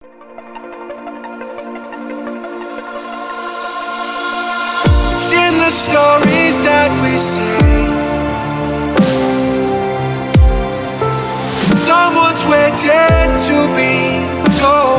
It's in the stories that we sing. Someone's waiting to be told.